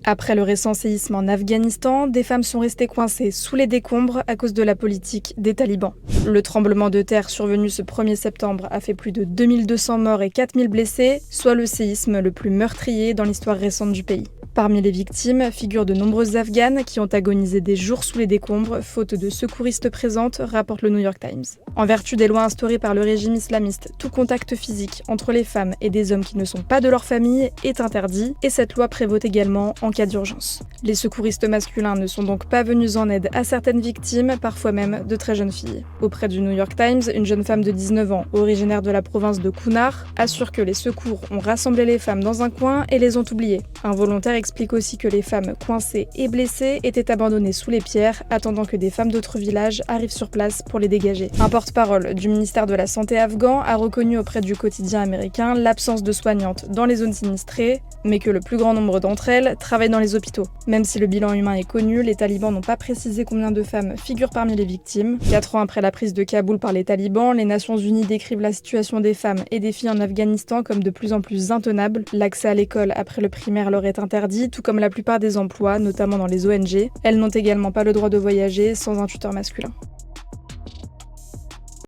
Après le récent séisme en Afghanistan, des femmes sont restées coincées sous les décombres à cause de la politique des talibans. Le tremblement de terre survenu ce 1er septembre a fait plus de 2200 morts et 4000 blessés, soit le séisme le plus meurtrier dans l'histoire récente du pays. Parmi les victimes figurent de nombreuses Afghanes qui ont agonisé des jours sous les décombres, faute de secouristes présentes, rapporte le New York Times. En vertu des lois instaurées par le régime islamiste, tout contact physique entre les femmes et des hommes qui ne sont pas de leur famille est interdit, et cette loi prévaut également en cas d'urgence. Les secouristes masculins ne sont donc pas venus en aide à certaines victimes, parfois même de très jeunes filles. Auprès du New York Times, une jeune femme de 19 ans, originaire de la province de Kunar, assure que les secours ont rassemblé les femmes dans un coin et les ont oubliées. Un volontaire explique aussi que les femmes coincées et blessées étaient abandonnées sous les pierres, attendant que des femmes d'autres villages arrivent sur place pour les dégager. Un porte-parole du ministère de la Santé afghan a reconnu auprès du quotidien américain l'absence de soignantes dans les zones sinistrées, mais que le plus grand nombre d'entre elles travaillent dans les hôpitaux. Même si le bilan humain est connu, les talibans n'ont pas précisé combien de femmes figurent parmi les victimes. 4 ans après la prise de Kaboul par les talibans, les Nations Unies décrivent la situation des femmes et des filles en Afghanistan comme de plus en plus intenable. L'accès à l'école après le primaire leur est interdit, tout comme la plupart des emplois, notamment dans les ONG. Elles n'ont également pas le droit de voyager sans un tuteur masculin.